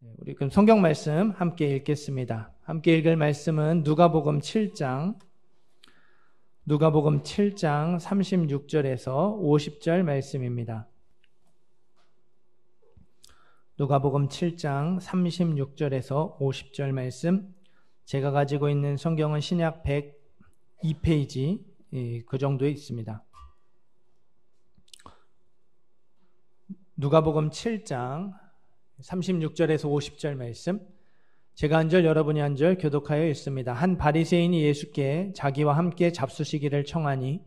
우리 그럼 성경 말씀 함께 읽겠습니다. 함께 읽을 말씀은 누가복음 7장 36절에서 50절 말씀입니다. 누가복음 7장 36절에서 50절 말씀, 제가 가지고 있는 성경은 신약 102페이지 그 정도에 있습니다. 누가복음 7장 36절에서 50절 말씀, 제가 한 절 여러분이 한 절 교독하여 읽습니다. 한 바리새인이 예수께 자기와 함께 잡수시기를 청하니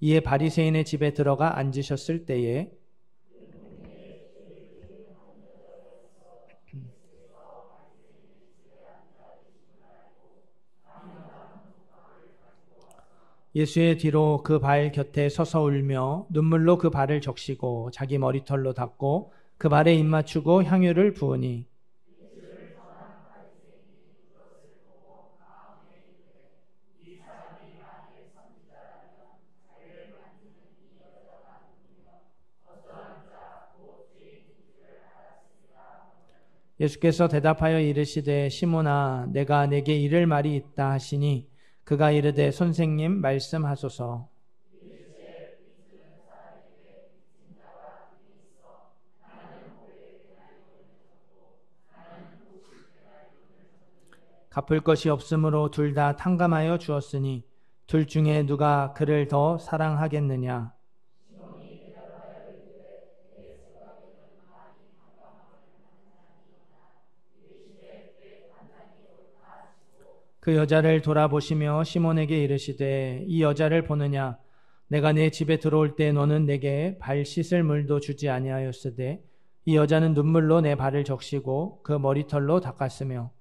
이에 바리새인의 집에 들어가 앉으셨을 때에 예수의 뒤로 그 발 곁에 서서 울며 눈물로 그 발을 적시고 자기 머리털로 닦고 그 발에 입 맞추고 향유를 부으니 예수께서 대답하여 이르시되 시몬아 내가 네게 이를 말이 있다 하시니 그가 이르되 선생님 말씀하소서. 갚을 것이 없으므로 둘 다 탕감하여 주었으니 둘 중에 누가 그를 더 사랑하겠느냐. 그 여자를 돌아보시며 시몬에게 이르시되 이 여자를 보느냐. 내가 내 집에 들어올 때 너는 내게 발 씻을 물도 주지 아니하였으되 이 여자는 눈물로 내 발을 적시고 그 머리털로 닦았으며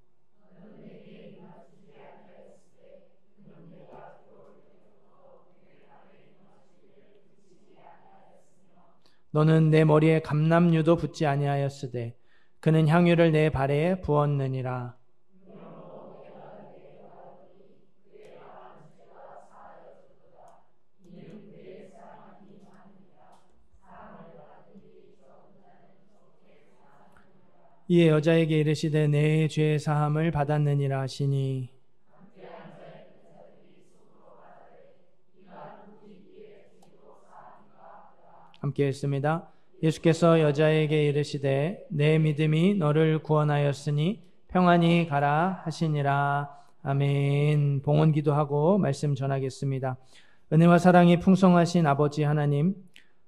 너는 내 머리에 감람유도 붓지 아니하였으되 그는 향유를 내 발에 부었느니라. 이에 여자에게 이르시되 내 죄 사함을 받았느니라 하시니 함께 읽습니다. 예수께서 여자에게 이르시되 내 믿음이 너를 구원하였으니 평안히 가라 하시니라. 아멘. 봉헌 기도하고 말씀 전하겠습니다. 은혜와 사랑이 풍성하신 아버지 하나님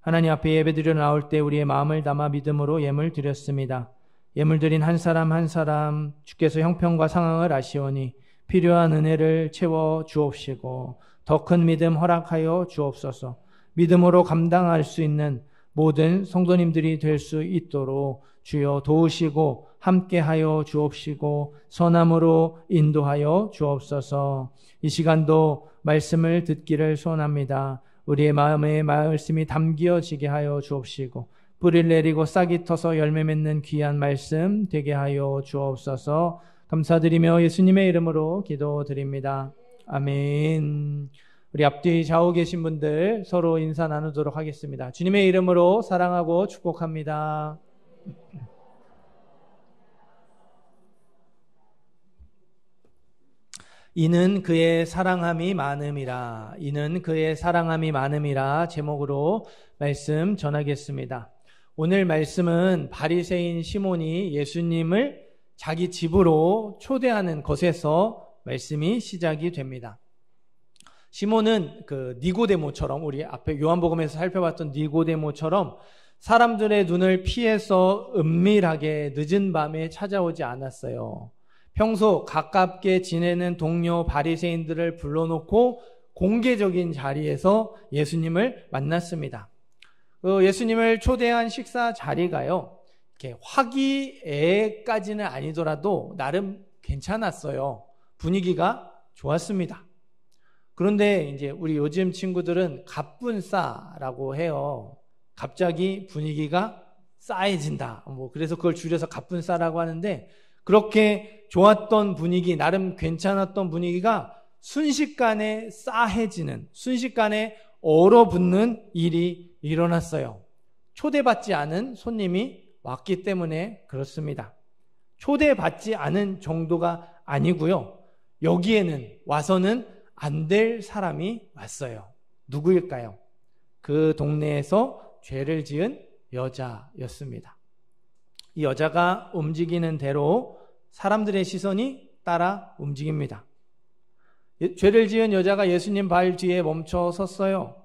앞에 예배드려 나올 때 우리의 마음을 담아 믿음으로 예물 드렸습니다. 예물 드린 한 사람 한 사람 주께서 형편과 상황을 아시오니 필요한 은혜를 채워 주옵시고 더 큰 믿음 허락하여 주옵소서. 믿음으로 감당할 수 있는 모든 성도님들이 될 수 있도록 주여 도우시고 함께하여 주옵시고 선함으로 인도하여 주옵소서. 이 시간도 말씀을 듣기를 소원합니다. 우리의 마음에 말씀이 담겨지게 하여 주옵시고 뿌리를 내리고 싹이 터서 열매 맺는 귀한 말씀 되게 하여 주옵소서. 감사드리며 예수님의 이름으로 기도드립니다. 아멘. 우리 앞뒤 좌우 계신 분들 서로 인사 나누도록 하겠습니다. 주님의 이름으로 사랑하고 축복합니다. 이는 그의 사랑함이 많음이라. 이는 그의 사랑함이 많음이라 제목으로 말씀 전하겠습니다. 오늘 말씀은 바리새인 시몬이 예수님을 자기 집으로 초대하는 것에서 말씀이 시작이 됩니다. 시몬은 그 니고데모처럼 우리 앞에 요한복음에서 살펴봤던 니고데모처럼 사람들의 눈을 피해서 은밀하게 늦은 밤에 찾아오지 않았어요. 평소 가깝게 지내는 동료 바리새인들을 불러놓고 공개적인 자리에서 예수님을 만났습니다. 예수님을 초대한 식사 자리가요, 이렇게 화기애애까지는 아니더라도 나름 괜찮았어요. 분위기가 좋았습니다. 그런데 이제 우리 요즘 친구들은 갑분싸라고 해요. 갑자기 분위기가 싸해진다. 그래서 그걸 줄여서 갑분싸라고 하는데, 그렇게 좋았던 분위기, 나름 괜찮았던 분위기가 순식간에 싸해지는, 순식간에 얼어붙는 일이 일어났어요. 초대받지 않은 손님이 왔기 때문에 그렇습니다. 초대받지 않은 정도가 아니고요. 여기에는 와서는 안 될 사람이 왔어요. 누구일까요? 그 동네에서 죄를 지은 여자였습니다. 이 여자가 움직이는 대로 사람들의 시선이 따라 움직입니다. 죄를 지은 여자가 예수님 발 뒤에 멈춰 섰어요.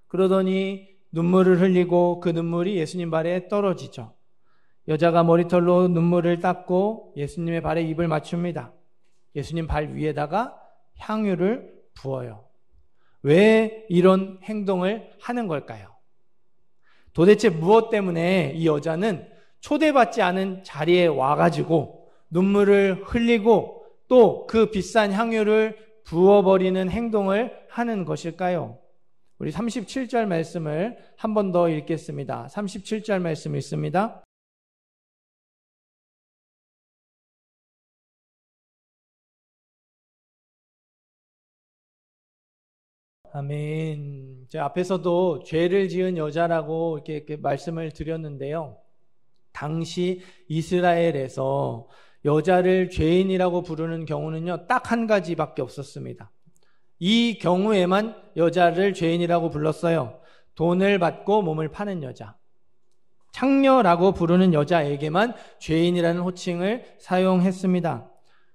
그러더니 눈물을 흘리고 그 눈물이 예수님 발에 떨어지죠. 여자가 머리털로 눈물을 닦고 예수님의 발에 입을 맞춥니다. 예수님 발 위에다가 향유를 부어요. 왜 이런 행동을 하는 걸까요? 도대체 무엇 때문에 이 여자는 초대받지 않은 자리에 와가지고 눈물을 흘리고 또 그 비싼 향유를 부어버리는 행동을 하는 것일까요? 우리 37절 말씀을 한 번 더 읽겠습니다. 37절 말씀 읽습니다. 아멘. 제가 앞에서도 죄를 지은 여자라고 이렇게 말씀을 드렸는데요. 당시 이스라엘에서 여자를 죄인이라고 부르는 경우는요, 딱 한 가지밖에 없었습니다. 이 경우에만 여자를 죄인이라고 불렀어요. 돈을 받고 몸을 파는 여자. 창녀라고 부르는 여자에게만 죄인이라는 호칭을 사용했습니다.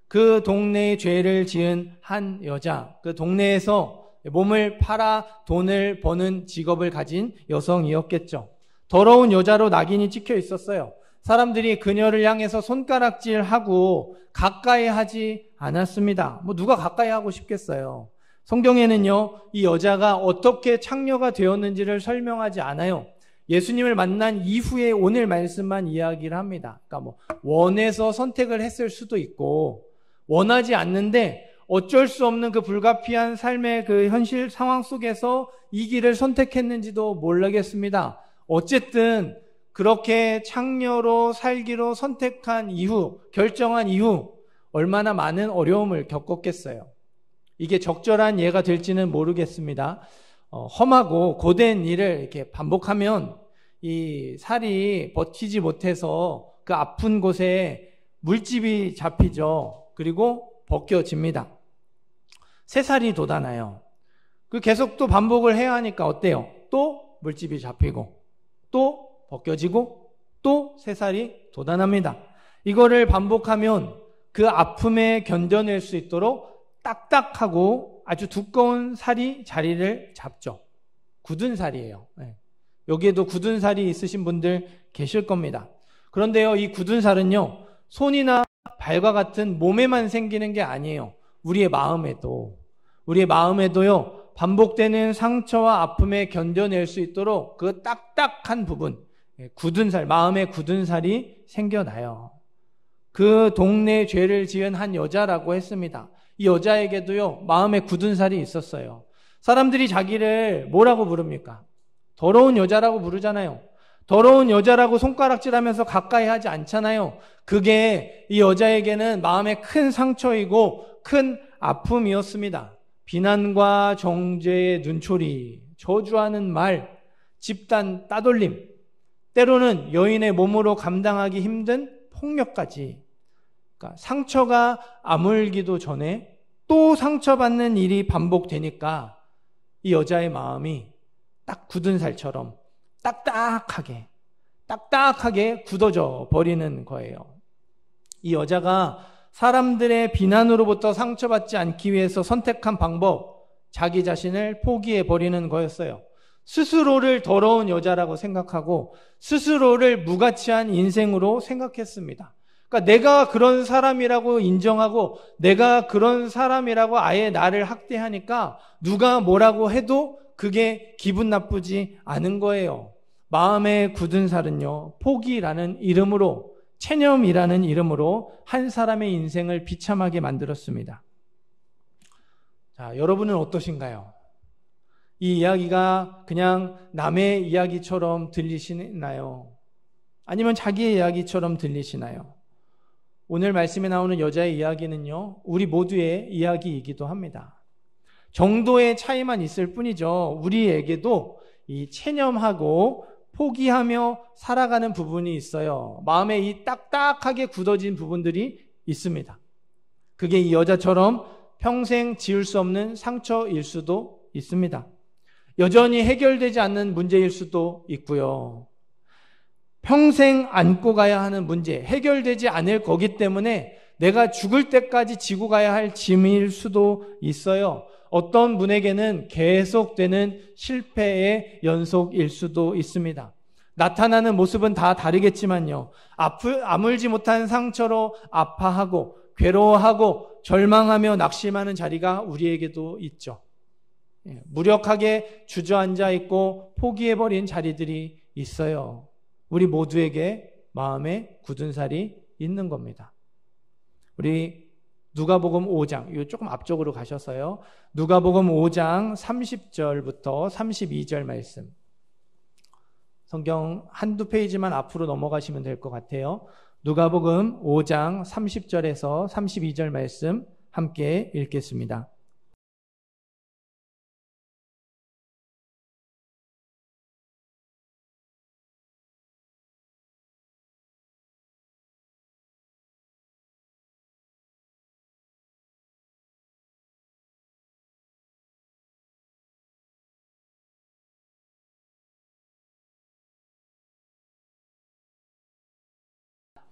그 동네에 죄를 지은 한 여자, 그 동네에서 몸을 팔아 돈을 버는 직업을 가진 여성이었겠죠. 더러운 여자로 낙인이 찍혀 있었어요. 사람들이 그녀를 향해서 손가락질하고 가까이 하지 않았습니다. 누가 가까이 하고 싶겠어요. 성경에는요, 이 여자가 어떻게 창녀가 되었는지를 설명하지 않아요. 예수님을 만난 이후에 오늘 말씀만 이야기를 합니다. 그러니까 원해서 선택을 했을 수도 있고, 원하지 않는데 어쩔 수 없는 그 불가피한 삶의 그 현실 상황 속에서 이 길을 선택했는지도 모르겠습니다. 어쨌든 그렇게 창녀로 살기로 선택한 이후, 결정한 이후 얼마나 많은 어려움을 겪었겠어요. 이게 적절한 예가 될지는 모르겠습니다. 험하고 고된 일을 이렇게 반복하면 이 살이 버티지 못해서 그 아픈 곳에 물집이 잡히죠. 그리고 벗겨집니다. 새살이 돋아나요. 계속 또 반복을 해야 하니까 어때요? 또 물집이 잡히고 또 벗겨지고 또 새살이 돋아납니다. 이거를 반복하면 그 아픔에 견뎌낼 수 있도록 딱딱하고 아주 두꺼운 살이 자리를 잡죠. 굳은 살이에요. 여기에도 굳은 살이 있으신 분들 계실 겁니다. 그런데요, 이 굳은 살은요, 손이나 발과 같은 몸에만 생기는 게 아니에요. 우리의 마음에도요, 반복되는 상처와 아픔에 견뎌낼 수 있도록 그 딱딱한 부분, 굳은 살, 마음의 굳은 살이 생겨나요. 그 동네에 죄를 지은 한 여자라고 했습니다. 이 여자에게도요, 마음에 굳은 살이 있었어요. 사람들이 자기를 뭐라고 부릅니까? 더러운 여자라고 부르잖아요. 더러운 여자라고 손가락질하면서 가까이 하지 않잖아요. 그게 이 여자에게는 마음의 큰 상처이고 큰 아픔이었습니다. 비난과 정죄의 눈초리, 저주하는 말, 집단 따돌림, 때로는 여인의 몸으로 감당하기 힘든 폭력까지. 그러니까 상처가 아물기도 전에 또 상처받는 일이 반복되니까 이 여자의 마음이 딱 굳은 살처럼 딱딱하게 굳어져 버리는 거예요. 이 여자가 사람들의 비난으로부터 상처받지 않기 위해서 선택한 방법, 자기 자신을 포기해 버리는 거였어요. 스스로를 더러운 여자라고 생각하고 스스로를 무가치한 인생으로 생각했습니다. 그러니까 내가 그런 사람이라고 인정하고 내가 그런 사람이라고 아예 나를 학대하니까 누가 뭐라고 해도 그게 기분 나쁘지 않은 거예요. 마음의 굳은 살은요, 포기라는 이름으로, 체념이라는 이름으로 한 사람의 인생을 비참하게 만들었습니다. 자, 여러분은 어떠신가요? 이 이야기가 그냥 남의 이야기처럼 들리시나요? 아니면 자기의 이야기처럼 들리시나요? 오늘 말씀에 나오는 여자의 이야기는요, 우리 모두의 이야기이기도 합니다. 정도의 차이만 있을 뿐이죠. 우리에게도 이 체념하고 포기하며 살아가는 부분이 있어요. 마음에 이 딱딱하게 굳어진 부분들이 있습니다. 그게 이 여자처럼 평생 지울 수 없는 상처일 수도 있습니다. 여전히 해결되지 않는 문제일 수도 있고요. 평생 안고 가야 하는 문제, 해결되지 않을 거기 때문에 내가 죽을 때까지 지고 가야 할 짐일 수도 있어요. 어떤 분에게는 계속되는 실패의 연속일 수도 있습니다. 나타나는 모습은 다 다르겠지만요. 아물지 못한 상처로 아파하고 괴로워하고 절망하며 낙심하는 자리가 우리에게도 있죠. 무력하게 주저앉아 있고 포기해버린 자리들이 있어요. 우리 모두에게 마음에 굳은 살이 있는 겁니다. 우리 누가복음 5장, 이거 조금 앞쪽으로 가셔서요. 누가복음 5장 30절부터 32절 말씀. 성경 한두 페이지만 앞으로 넘어가시면 될 것 같아요. 누가복음 5장 30절에서 32절 말씀 함께 읽겠습니다.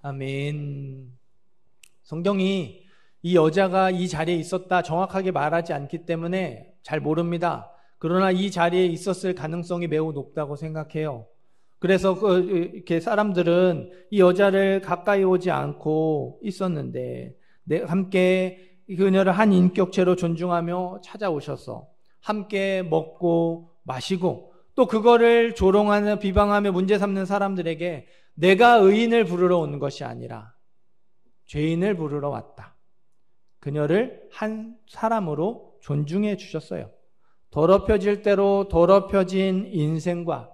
아멘. 성경이 이 여자가 이 자리에 있었다 정확하게 말하지 않기 때문에 잘 모릅니다. 그러나 이 자리에 있었을 가능성이 매우 높다고 생각해요. 그래서 이렇게 사람들은 이 여자를 가까이 오지 않고 있었는데 함께 그녀를 한 인격체로 존중하며 찾아오셔서 함께 먹고 마시고 또 그거를 조롱하며 비방하며 문제 삼는 사람들에게 내가 의인을 부르러 온 것이 아니라 죄인을 부르러 왔다. 그녀를 한 사람으로 존중해 주셨어요. 더럽혀질 대로 더럽혀진 인생과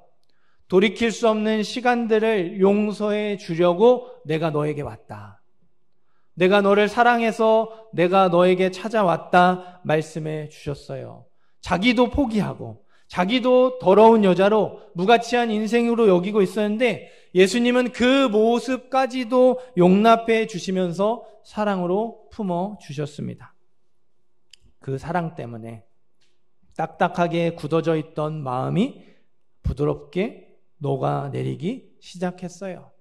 돌이킬 수 없는 시간들을 용서해 주려고 내가 너에게 왔다. 내가 너를 사랑해서 내가 너에게 찾아왔다 말씀해 주셨어요. 자기도 포기하고 자기도 더러운 여자로 무가치한 인생으로 여기고 있었는데 예수님은 그 모습까지도 용납해 주시면서 사랑으로 품어 주셨습니다. 그 사랑 때문에 딱딱하게 굳어져 있던 마음이 부드럽게 녹아내리기 시작했어요.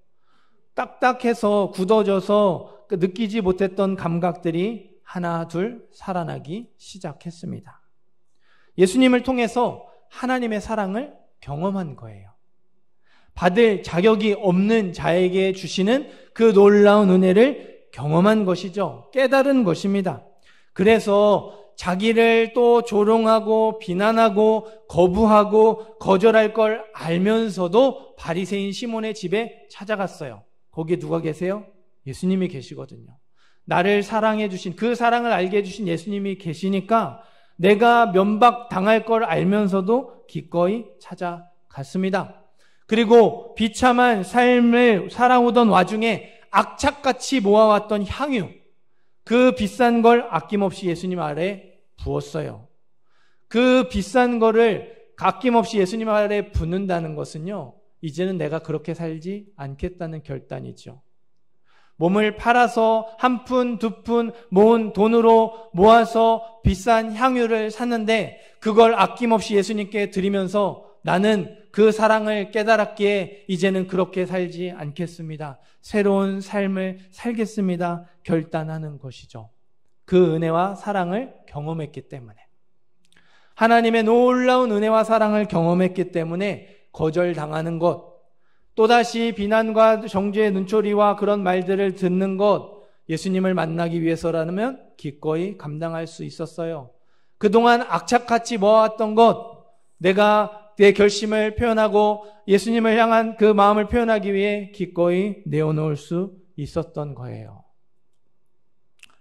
딱딱해서 굳어져서 느끼지 못했던 감각들이 하나 둘 살아나기 시작했습니다. 예수님을 통해서 하나님의 사랑을 경험한 거예요. 받을 자격이 없는 자에게 주시는 그 놀라운 은혜를 경험한 것이죠. 깨달은 것입니다. 그래서 자기를 또 조롱하고 비난하고 거부하고 거절할 걸 알면서도 바리새인 시몬의 집에 찾아갔어요. 거기에 누가 계세요? 예수님이 계시거든요. 나를 사랑해 주신, 그 사랑을 알게 해주신 예수님이 계시니까 내가 면박당할 걸 알면서도 기꺼이 찾아갔습니다. 그리고 비참한 삶을 살아오던 와중에 악착같이 모아왔던 향유, 그 비싼 걸 아낌없이 예수님 아래에 부었어요. 그 비싼 거를 아낌없이 예수님 아래에 붓는다는 것은요, 이제는 내가 그렇게 살지 않겠다는 결단이죠. 몸을 팔아서 한 푼, 두 푼 모은 돈으로 모아서 비싼 향유를 샀는데 그걸 아낌없이 예수님께 드리면서 나는 그 사랑을 깨달았기에 이제는 그렇게 살지 않겠습니다. 새로운 삶을 살겠습니다. 결단하는 것이죠. 그 은혜와 사랑을 경험했기 때문에. 하나님의 놀라운 은혜와 사랑을 경험했기 때문에 거절당하는 것, 또다시 비난과 정죄의 눈초리와 그런 말들을 듣는 것, 예수님을 만나기 위해서라면 기꺼이 감당할 수 있었어요. 그동안 악착같이 모아왔던 것, 내가 내 결심을 표현하고 예수님을 향한 그 마음을 표현하기 위해 기꺼이 내어놓을 수 있었던 거예요.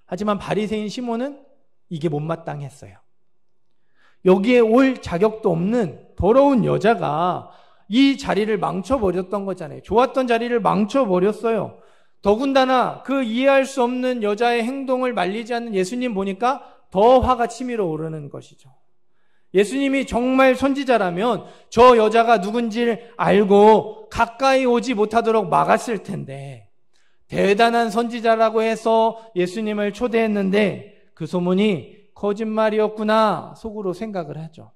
하지만 바리새인 시몬은 이게 못마땅했어요. 여기에 올 자격도 없는 더러운 여자가 이 자리를 망쳐버렸던 거잖아요. 좋았던 자리를 망쳐버렸어요. 더군다나 그 이해할 수 없는 여자의 행동을 말리지 않는 예수님 보니까 더 화가 치밀어 오르는 것이죠. 예수님이 정말 선지자라면 저 여자가 누군지를 알고 가까이 오지 못하도록 막았을 텐데, 대단한 선지자라고 해서 예수님을 초대했는데 그 소문이 거짓말이었구나 속으로 생각을 하죠.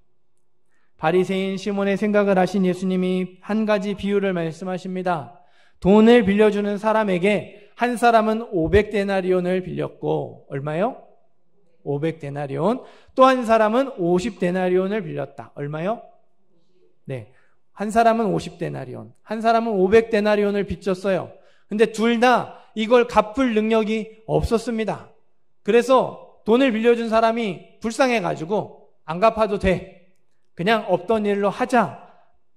바리새인 시몬의 생각을 하신 예수님이 한 가지 비유를 말씀하십니다. 돈을 빌려주는 사람에게 한 사람은 500데나리온을 빌렸고, 얼마요? 500데나리온. 또 한 사람은 50데나리온을 빌렸다. 얼마요? 네. 한 사람은 50데나리온, 한 사람은 500데나리온을 빚졌어요. 근데 둘 다 이걸 갚을 능력이 없었습니다. 그래서 돈을 빌려준 사람이 불쌍해가지고 안 갚아도 돼, 그냥 없던 일로 하자,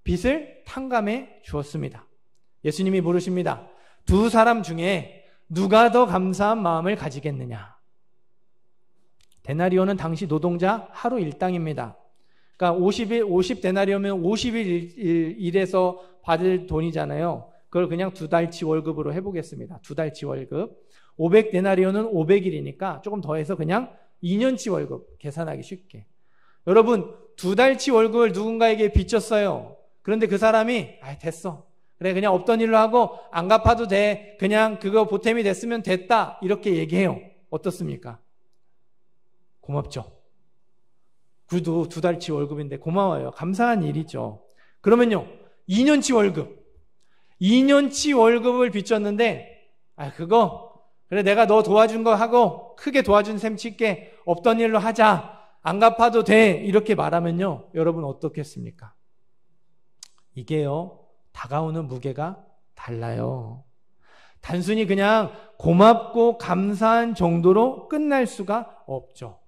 빚을 탕감해 주었습니다. 예수님이 물으십니다. 두 사람 중에 누가 더 감사한 마음을 가지겠느냐? 데나리온은 당시 노동자 하루 일당입니다. 그러니까 50데나리온이면 50일 일해서 받을 돈이잖아요. 그걸 그냥 2달치 월급으로 해보겠습니다. 2달치 월급. 500데나리온은 500일이니까 조금 더해서 그냥 2년치 월급 계산하기 쉽게. 여러분, 2달치 월급을 누군가에게 빚졌어요. 그런데 그 사람이 됐어, 그래, 그냥 없던 일로 하고 안 갚아도 돼, 그냥 그거 보탬이 됐으면 됐다, 이렇게 얘기해요. 어떻습니까? 고맙죠. 그래도 2달치 월급인데 고마워요. 감사한 일이죠. 그러면요, 2년치 월급을 빚졌는데, 그거 그래, 내가 너 도와준 거 하고 크게 도와준 셈 칠게, 없던 일로 하자, 안 갚아도 돼, 이렇게 말하면요, 여러분 어떻겠습니까? 이게요, 다가오는 무게가 달라요. 단순히 그냥 고맙고 감사한 정도로 끝날 수가 없죠.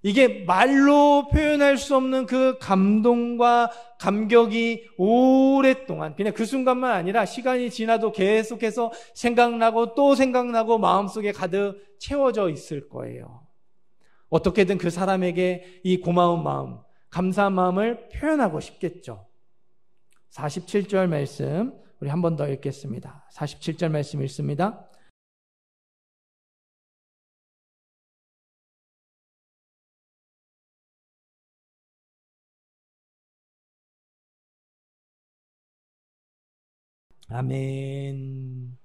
이게 말로 표현할 수 없는 그 감동과 감격이 오랫동안, 그냥 그 순간만 아니라 시간이 지나도 계속해서 생각나고 또 생각나고 마음속에 가득 채워져 있을 거예요. 어떻게든 그 사람에게 이 고마운 마음, 감사한 마음을 표현하고 싶겠죠. 47절 말씀 우리 한 번 더 읽겠습니다. 47절 말씀 읽습니다. 아멘.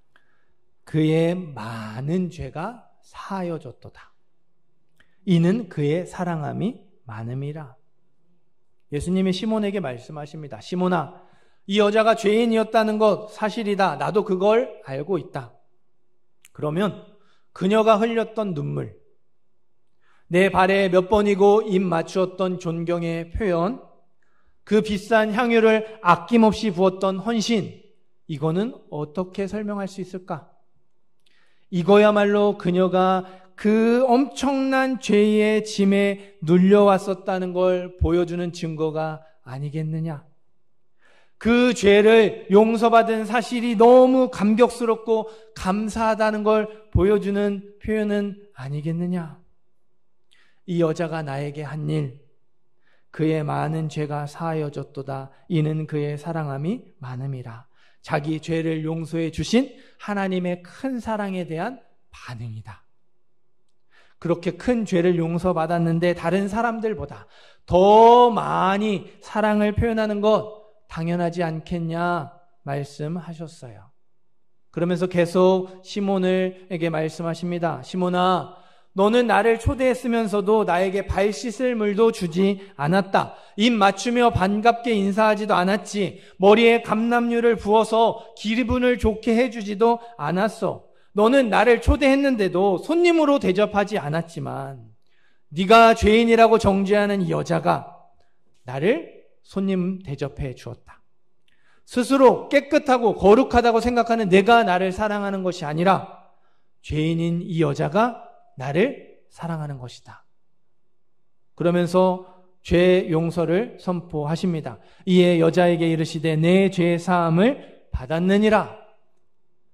그의 많은 죄가 사하여졌도다. 이는 그의 사랑함이 많음이라. 예수님이 시몬에게 말씀하십니다. 시몬아, 이 여자가 죄인이었다는 것 사실이다. 나도 그걸 알고 있다. 그러면 그녀가 흘렸던 눈물, 내 발에 몇 번이고 입 맞추었던 존경의 표현, 그 비싼 향유를 아낌없이 부었던 헌신, 이거는 어떻게 설명할 수 있을까? 이거야말로 그녀가 그 엄청난 죄의 짐에 눌려왔었다는 걸 보여주는 증거가 아니겠느냐? 그 죄를 용서받은 사실이 너무 감격스럽고 감사하다는 걸 보여주는 표현은 아니겠느냐? 이 여자가 나에게 한 일, 그의 많은 죄가 사하여졌도다. 이는 그의 사랑함이 많음이라. 자기 죄를 용서해 주신 하나님의 큰 사랑에 대한 반응이다. 그렇게 큰 죄를 용서받았는데 다른 사람들보다 더 많이 사랑을 표현하는 것 당연하지 않겠냐 말씀하셨어요. 그러면서 계속 시몬에게 말씀하십니다. 시몬아, 너는 나를 초대했으면서도 나에게 발 씻을 물도 주지 않았다. 입 맞추며 반갑게 인사하지도 않았지. 머리에 감람유를 부어서 기분을 좋게 해주지도 않았어. 너는 나를 초대했는데도 손님으로 대접하지 않았지만 네가 죄인이라고 정죄하는 이 여자가 나를 손님 대접해 주었다. 스스로 깨끗하고 거룩하다고 생각하는 내가 나를 사랑하는 것이 아니라 죄인인 이 여자가 나를 사랑하는 것이다. 그러면서 죄 용서를 선포하십니다. 이에 여자에게 이르시되 내 죄 사함을 받았느니라.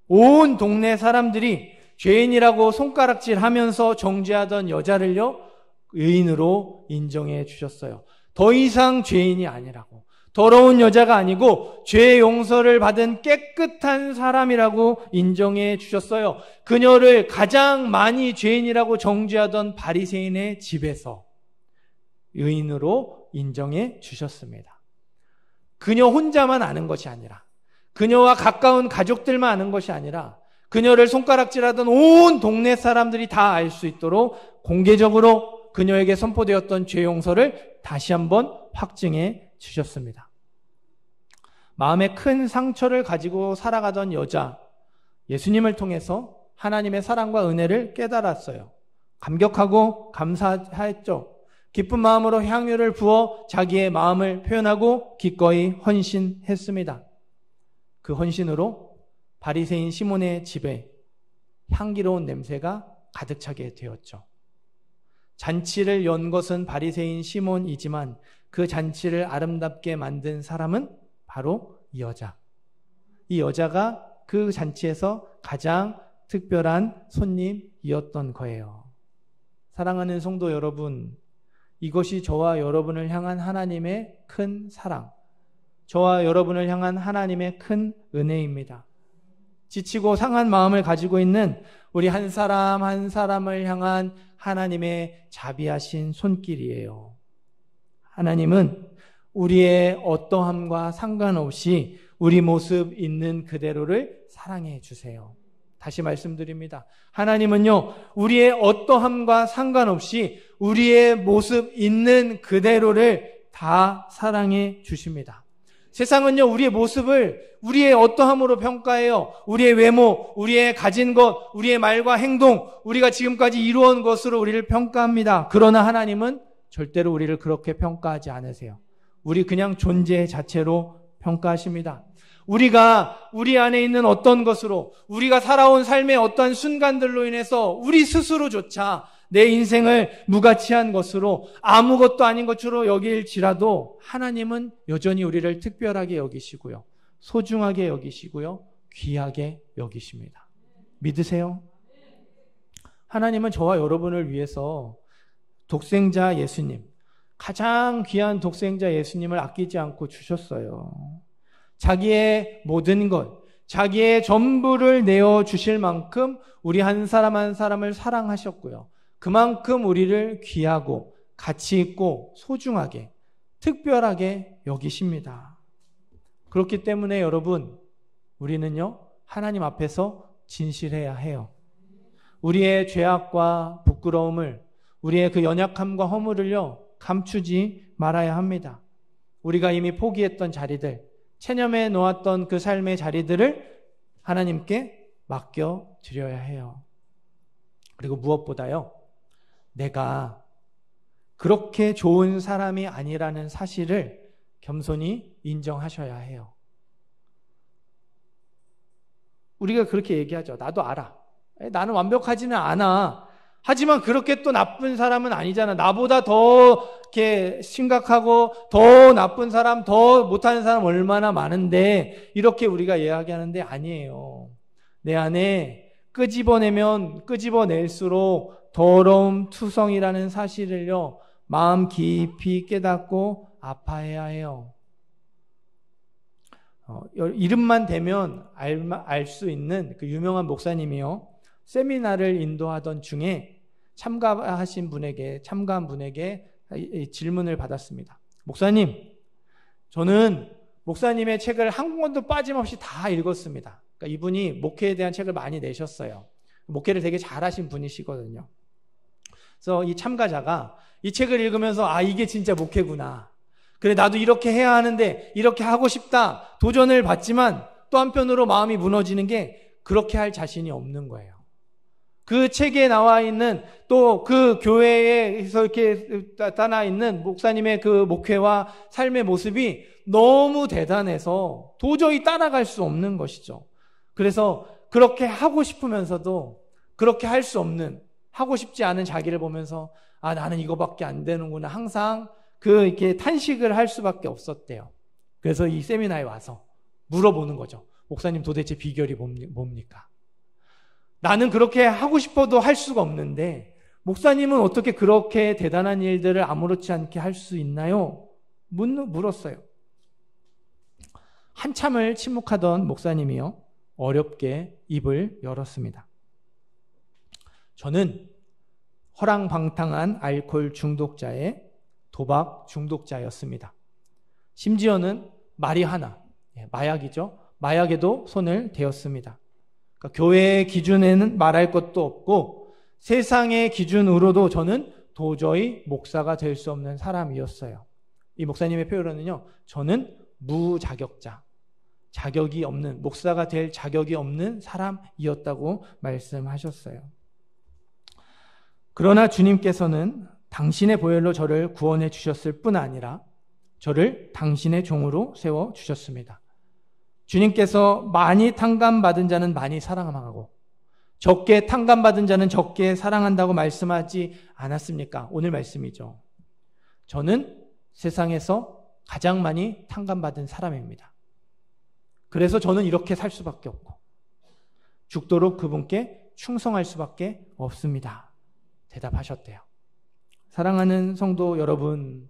온 동네 사람들이 죄인이라고 손가락질하면서 정죄하던 여자를요, 의인으로 인정해 주셨어요. 더 이상 죄인이 아니라고, 더러운 여자가 아니고 죄 용서를 받은 깨끗한 사람이라고 인정해 주셨어요. 그녀를 가장 많이 죄인이라고 정죄하던 바리새인의 집에서 의인으로 인정해 주셨습니다. 그녀 혼자만 아는 것이 아니라, 그녀와 가까운 가족들만 아는 것이 아니라, 그녀를 손가락질하던 온 동네 사람들이 다 알 수 있도록 공개적으로 그녀에게 선포되었던 죄 용서를 다시 한번 확증해 주셨습니다. 마음에 큰 상처를 가지고 살아가던 여자, 예수님을 통해서 하나님의 사랑과 은혜를 깨달았어요. 감격하고 감사했죠. 기쁜 마음으로 향유를 부어 자기의 마음을 표현하고 기꺼이 헌신했습니다. 그 헌신으로 바리새인 시몬의 집에 향기로운 냄새가 가득 차게 되었죠. 잔치를 연 것은 바리새인 시몬이지만 그 잔치를 아름답게 만든 사람은 바로 이 여자. 이 여자가 그 잔치에서 가장 특별한 손님이었던 거예요. 사랑하는 성도 여러분, 이것이 저와 여러분을 향한 하나님의 큰 사랑, 저와 여러분을 향한 하나님의 큰 은혜입니다. 지치고 상한 마음을 가지고 있는 우리 한 사람 한 사람을 향한 하나님의 자비하신 손길이에요. 하나님은 우리의 어떠함과 상관없이 우리 모습 있는 그대로를 사랑해 주세요. 다시 말씀드립니다. 하나님은요, 우리의 어떠함과 상관없이 우리의 모습 있는 그대로를 다 사랑해 주십니다. 세상은요, 우리의 모습을 우리의 어떠함으로 평가해요. 우리의 외모, 우리의 가진 것, 우리의 말과 행동, 우리가 지금까지 이루어온 것으로 우리를 평가합니다. 그러나 하나님은 절대로 우리를 그렇게 평가하지 않으세요. 우리 그냥 존재 자체로 평가하십니다. 우리가 우리 안에 있는 어떤 것으로, 우리가 살아온 삶의 어떠한 순간들로 인해서 우리 스스로조차 내 인생을 무가치한 것으로, 아무것도 아닌 것으로 여길지라도 하나님은 여전히 우리를 특별하게 여기시고요, 소중하게 여기시고요, 귀하게 여기십니다. 믿으세요? 하나님은 저와 여러분을 위해서 독생자 예수님, 가장 귀한 독생자 예수님을 아끼지 않고 주셨어요. 자기의 모든 것, 자기의 전부를 내어주실 만큼 우리 한 사람 한 사람을 사랑하셨고요. 그만큼 우리를 귀하고 가치 있고 소중하게, 특별하게 여기십니다. 그렇기 때문에 여러분, 우리는요, 하나님 앞에서 진실해야 해요. 우리의 죄악과 부끄러움을, 우리의 그 연약함과 허물을요, 감추지 말아야 합니다. 우리가 이미 포기했던 자리들, 체념해 놓았던 그 삶의 자리들을 하나님께 맡겨드려야 해요. 그리고 무엇보다요, 내가 그렇게 좋은 사람이 아니라는 사실을 겸손히 인정하셔야 해요. 우리가 그렇게 얘기하죠. 나도 알아. 나는 완벽하지는 않아. 하지만 그렇게 또 나쁜 사람은 아니잖아. 나보다 더 이렇게 심각하고 더 나쁜 사람, 더 못하는 사람 얼마나 많은데, 이렇게 우리가 이야기하는데 아니에요. 내 안에 끄집어내면 끄집어낼수록 더러움 투성이라는 사실을요, 마음 깊이 깨닫고 아파해야 해요. 이름만 대면 알 수 있는 그 유명한 목사님이요, 세미나를 인도하던 중에 참가한 분에게 질문을 받았습니다. 목사님, 저는 목사님의 책을 한 권도 빠짐없이 다 읽었습니다. 그러니까 이분이 목회에 대한 책을 많이 내셨어요. 목회를 되게 잘하신 분이시거든요. 그래서 이 참가자가 이 책을 읽으면서, 아, 이게 진짜 목회구나. 그래, 나도 이렇게 해야 하는데, 이렇게 하고 싶다. 도전을 받지만 또 한편으로 마음이 무너지는 게, 그렇게 할 자신이 없는 거예요. 그 책에 나와 있는, 또 그 교회에서 이렇게 나타나 있는 목사님의 그 목회와 삶의 모습이 너무 대단해서 도저히 따라갈 수 없는 것이죠. 그래서 그렇게 하고 싶으면서도 그렇게 할 수 없는, 하고 싶지 않은 자기를 보면서, 아, 나는 이거밖에 안 되는구나, 항상 이렇게 탄식을 할 수밖에 없었대요. 그래서 이 세미나에 와서 물어보는 거죠. 목사님, 도대체 비결이 뭡니까? 나는 그렇게 하고 싶어도 할 수가 없는데, 목사님은 어떻게 그렇게 대단한 일들을 아무렇지 않게 할 수 있나요? 물었어요. 한참을 침묵하던 목사님이요, 어렵게 입을 열었습니다. 저는 허랑방탕한 알코올 중독자의 도박 중독자였습니다. 심지어는 마리화나, 마약이죠. 마약에도 손을 대었습니다. 그러니까 교회의 기준에는 말할 것도 없고 세상의 기준으로도 저는 도저히 목사가 될 수 없는 사람이었어요. 이 목사님의 표현은요, 저는 무자격자, 자격이 없는, 목사가 될 자격이 없는 사람이었다고 말씀하셨어요. 그러나 주님께서는 당신의 보혈로 저를 구원해 주셨을 뿐 아니라 저를 당신의 종으로 세워 주셨습니다. 주님께서 많이 탕감받은 자는 많이 사랑하고 적게 탕감받은 자는 적게 사랑한다고 말씀하지 않았습니까? 오늘 말씀이죠. 저는 세상에서 가장 많이 탕감받은 사람입니다. 그래서 저는 이렇게 살 수밖에 없고 죽도록 그분께 충성할 수밖에 없습니다. 대답하셨대요. 사랑하는 성도 여러분,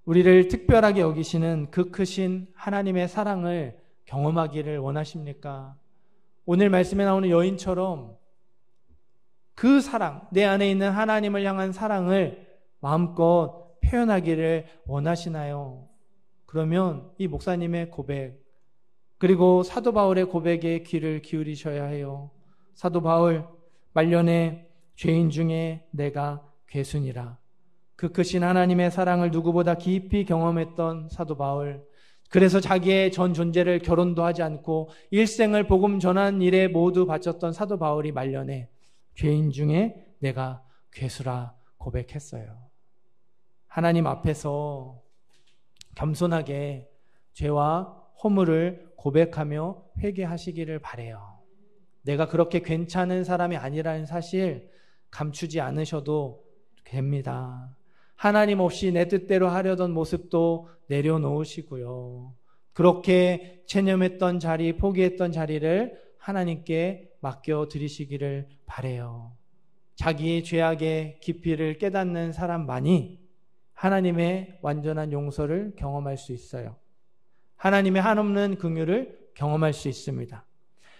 우리를 특별하게 여기시는 그 크신 하나님의 사랑을 경험하기를 원하십니까? 오늘 말씀에 나오는 여인처럼 그 사랑, 내 안에 있는 하나님을 향한 사랑을 마음껏 표현하기를 원하시나요? 그러면 이 목사님의 고백, 그리고 사도 바울의 고백에 귀를 기울이셔야 해요. 사도 바울, 말년에 죄인 중에 내가 괴순이라. 그 크신 하나님의 사랑을 누구보다 깊이 경험했던 사도 바울, 그래서 자기의 전 존재를 결혼도 하지 않고 일생을 복음 전한 일에 모두 바쳤던 사도 바울이 말년에 죄인 중에 내가 괴수라 고백했어요. 하나님 앞에서 겸손하게 죄와 허물을 고백하며 회개하시기를 바라요. 내가 그렇게 괜찮은 사람이 아니라는 사실 감추지 않으셔도 됩니다. 하나님 없이 내 뜻대로 하려던 모습도 내려놓으시고요. 그렇게 체념했던 자리, 포기했던 자리를 하나님께 맡겨드리시기를 바라요. 자기의 죄악의 깊이를 깨닫는 사람만이 하나님의 완전한 용서를 경험할 수 있어요. 하나님의 한없는 긍휼을 경험할 수 있습니다.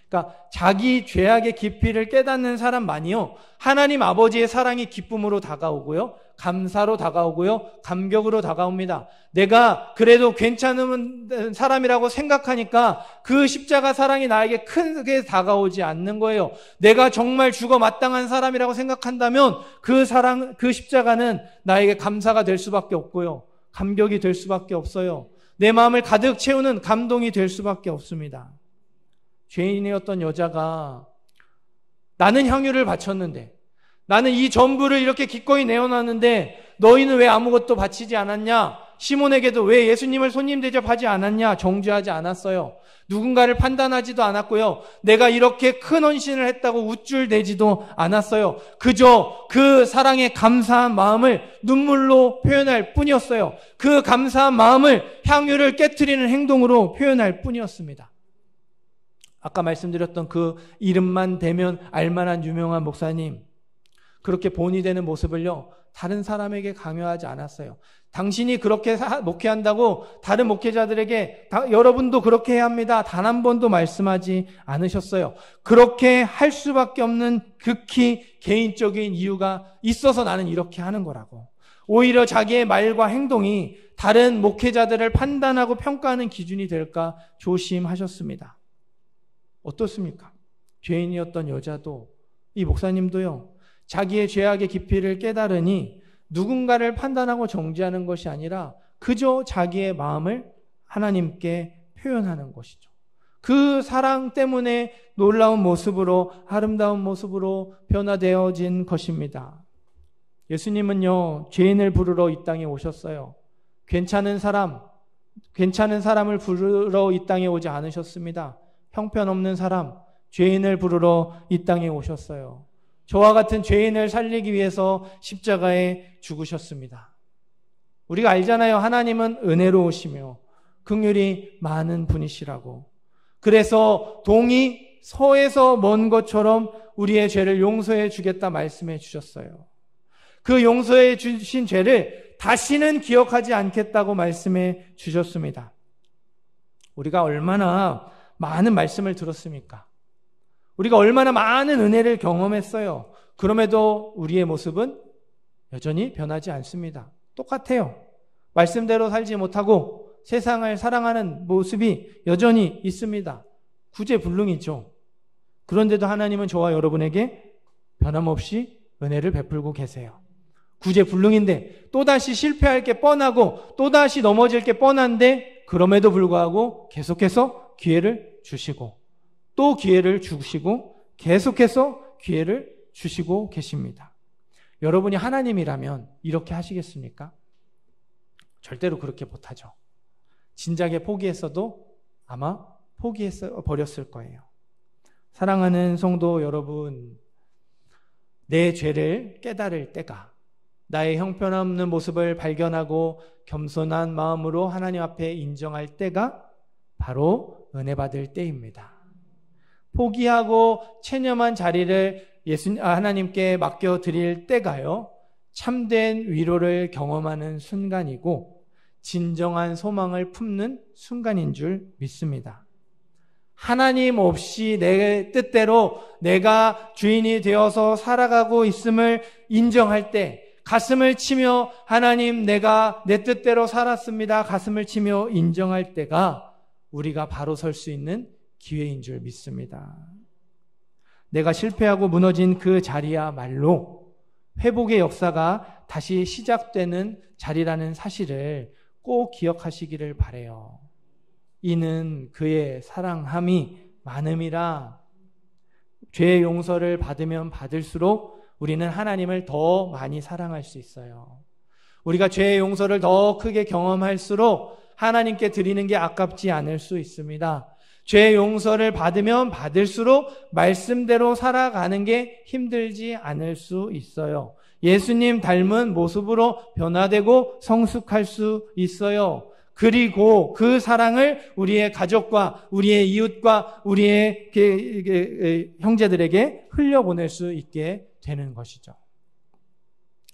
그러니까 자기 죄악의 깊이를 깨닫는 사람만이요, 하나님 아버지의 사랑이 기쁨으로 다가오고요, 감사로 다가오고요, 감격으로 다가옵니다. 내가 그래도 괜찮은 사람이라고 생각하니까 그 십자가 사랑이 나에게 크게 다가오지 않는 거예요. 내가 정말 죽어 마땅한 사람이라고 생각한다면 그 사랑, 그 십자가는 나에게 감사가 될 수밖에 없고요, 감격이 될 수밖에 없어요. 내 마음을 가득 채우는 감동이 될 수밖에 없습니다. 죄인이었던 여자가 나는 향유를 바쳤는데, 나는 이 전부를 이렇게 기꺼이 내어놨는데 너희는 왜 아무것도 바치지 않았냐? 시몬에게도 왜 예수님을 손님 대접하지 않았냐? 정죄하지 않았어요. 누군가를 판단하지도 않았고요. 내가 이렇게 큰 헌신을 했다고 우쭐대지도 않았어요. 그저 그 사랑에 감사한 마음을 눈물로 표현할 뿐이었어요. 그 감사한 마음을 향유를 깨트리는 행동으로 표현할 뿐이었습니다. 아까 말씀드렸던 그 이름만 대면 알만한 유명한 목사님, 그렇게 본이 되는 모습을요, 다른 사람에게 강요하지 않았어요. 당신이 그렇게 목회한다고 다른 목회자들에게 여러분도 그렇게 해야 합니다, 단 한 번도 말씀하지 않으셨어요. 그렇게 할 수밖에 없는 극히 개인적인 이유가 있어서 나는 이렇게 하는 거라고. 오히려 자기의 말과 행동이 다른 목회자들을 판단하고 평가하는 기준이 될까 조심하셨습니다. 어떻습니까? 죄인이었던 여자도, 이 목사님도요, 자기의 죄악의 깊이를 깨달으니 누군가를 판단하고 정죄하는 것이 아니라 그저 자기의 마음을 하나님께 표현하는 것이죠. 그 사랑 때문에 놀라운 모습으로, 아름다운 모습으로 변화되어진 것입니다. 예수님은요, 죄인을 부르러 이 땅에 오셨어요. 괜찮은 사람을 부르러 이 땅에 오지 않으셨습니다. 형편없는 사람, 죄인을 부르러 이 땅에 오셨어요. 저와 같은 죄인을 살리기 위해서 십자가에 죽으셨습니다. 우리가 알잖아요. 하나님은 은혜로우시며 긍휼이 많은 분이시라고. 그래서 동이 서에서 먼 것처럼 우리의 죄를 용서해 주겠다 말씀해 주셨어요. 그 용서해 주신 죄를 다시는 기억하지 않겠다고 말씀해 주셨습니다. 우리가 얼마나 많은 말씀을 들었습니까? 우리가 얼마나 많은 은혜를 경험했어요. 그럼에도 우리의 모습은 여전히 변하지 않습니다. 똑같아요. 말씀대로 살지 못하고 세상을 사랑하는 모습이 여전히 있습니다. 구제불능이죠. 그런데도 하나님은 저와 여러분에게 변함없이 은혜를 베풀고 계세요. 구제불능인데 또다시 실패할 게 뻔하고 또다시 넘어질 게 뻔한데 그럼에도 불구하고 계속해서 기회를 주시고 또 기회를 주시고 계속해서 기회를 주시고 계십니다. 여러분이 하나님이라면 이렇게 하시겠습니까? 절대로 그렇게 못하죠. 진작에 포기했어도 아마 포기했어 버렸을 거예요. 사랑하는 성도 여러분, 내 죄를 깨달을 때가, 나의 형편없는 모습을 발견하고 겸손한 마음으로 하나님 앞에 인정할 때가 바로 은혜 받을 때입니다. 포기하고 체념한 자리를 하나님께 맡겨드릴 때가요, 참된 위로를 경험하는 순간이고 진정한 소망을 품는 순간인 줄 믿습니다. 하나님 없이 내 뜻대로 내가 주인이 되어서 살아가고 있음을 인정할 때, 가슴을 치며 하나님 내가 내 뜻대로 살았습니다, 가슴을 치며 인정할 때가 우리가 바로 설 수 있는 기회인 줄 믿습니다. 내가 실패하고 무너진 그 자리야말로 회복의 역사가 다시 시작되는 자리라는 사실을 꼭 기억하시기를 바라요. 이는 그의 사랑함이 많음이라. 죄의 용서를 받으면 받을수록 우리는 하나님을 더 많이 사랑할 수 있어요. 우리가 죄의 용서를 더 크게 경험할수록 하나님께 드리는 게 아깝지 않을 수 있습니다. 죄의 용서를 받으면 받을수록 말씀대로 살아가는 게 힘들지 않을 수 있어요. 예수님 닮은 모습으로 변화되고 성숙할 수 있어요. 그리고 그 사랑을 우리의 가족과 우리의 이웃과 우리의 형제들에게 흘려보낼 수 있게 되는 것이죠.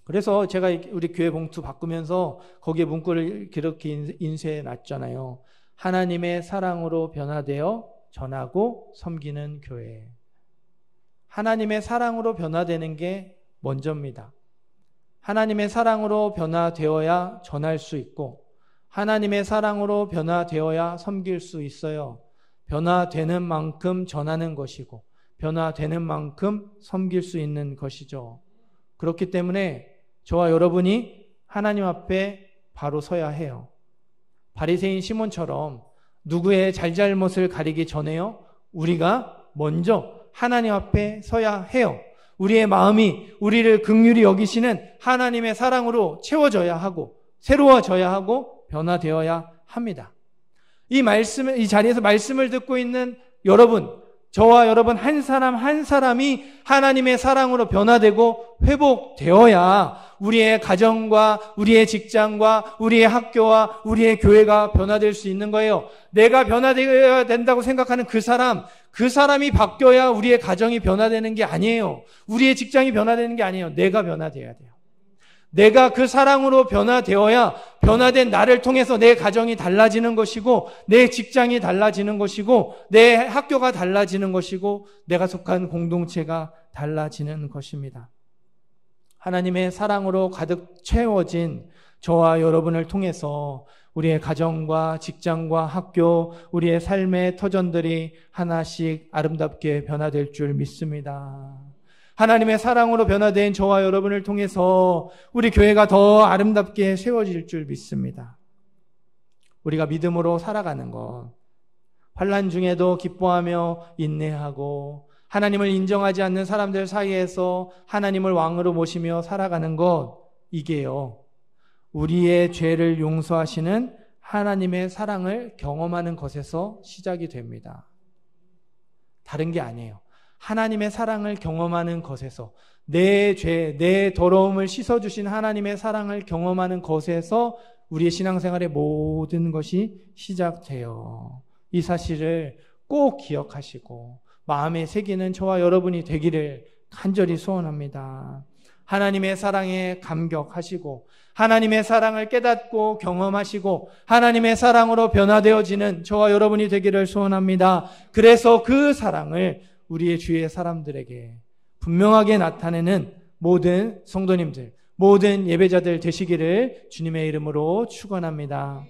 그래서 제가 우리 교회 봉투 바꾸면서 거기에 문구를 그렇게 인쇄해 놨잖아요. 하나님의 사랑으로 변화되어 전하고 섬기는 교회. 하나님의 사랑으로 변화되는 게 먼저입니다. 하나님의 사랑으로 변화되어야 전할 수 있고 하나님의 사랑으로 변화되어야 섬길 수 있어요. 변화되는 만큼 전하는 것이고 변화되는 만큼 섬길 수 있는 것이죠. 그렇기 때문에 저와 여러분이 하나님 앞에 바로 서야 해요. 바리새인 시몬처럼 누구의 잘잘못을 가리기 전에요, 우리가 먼저 하나님 앞에 서야 해요. 우리의 마음이 우리를 긍휼히 여기시는 하나님의 사랑으로 채워져야 하고 새로워져야 하고 변화되어야 합니다. 이 자리에서 말씀을 듣고 있는 여러분, 저와 여러분 한 사람 한 사람이 하나님의 사랑으로 변화되고 회복되어야 우리의 가정과 우리의 직장과 우리의 학교와 우리의 교회가 변화될 수 있는 거예요. 내가 변화되어야 된다고 생각하는 그 사람이 바뀌어야 우리의 가정이 변화되는 게 아니에요. 우리의 직장이 변화되는 게 아니에요. 내가 변화되어야 돼요. 내가 그 사랑으로 변화되어야 변화된 나를 통해서 내 가정이 달라지는 것이고 내 직장이 달라지는 것이고 내 학교가 달라지는 것이고 내가 속한 공동체가 달라지는 것입니다. 하나님의 사랑으로 가득 채워진 저와 여러분을 통해서 우리의 가정과 직장과 학교, 우리의 삶의 터전들이 하나씩 아름답게 변화될 줄 믿습니다. 하나님의 사랑으로 변화된 저와 여러분을 통해서 우리 교회가 더 아름답게 세워질 줄 믿습니다. 우리가 믿음으로 살아가는 것, 환난 중에도 기뻐하며 인내하고 하나님을 인정하지 않는 사람들 사이에서 하나님을 왕으로 모시며 살아가는 것, 이게요, 우리의 죄를 용서하시는 하나님의 사랑을 경험하는 것에서 시작이 됩니다. 다른 게 아니에요. 하나님의 사랑을 경험하는 것에서, 내 죄, 내 더러움을 씻어주신 하나님의 사랑을 경험하는 것에서 우리의 신앙생활의 모든 것이 시작돼요. 이 사실을 꼭 기억하시고 마음에 새기는 저와 여러분이 되기를 간절히 소원합니다. 하나님의 사랑에 감격하시고 하나님의 사랑을 깨닫고 경험하시고 하나님의 사랑으로 변화되어지는 저와 여러분이 되기를 소원합니다. 그래서 그 사랑을 우리의 주위의 사람들에게 분명하게 나타내는 모든 성도님들, 모든 예배자들 되시기를 주님의 이름으로 축원합니다.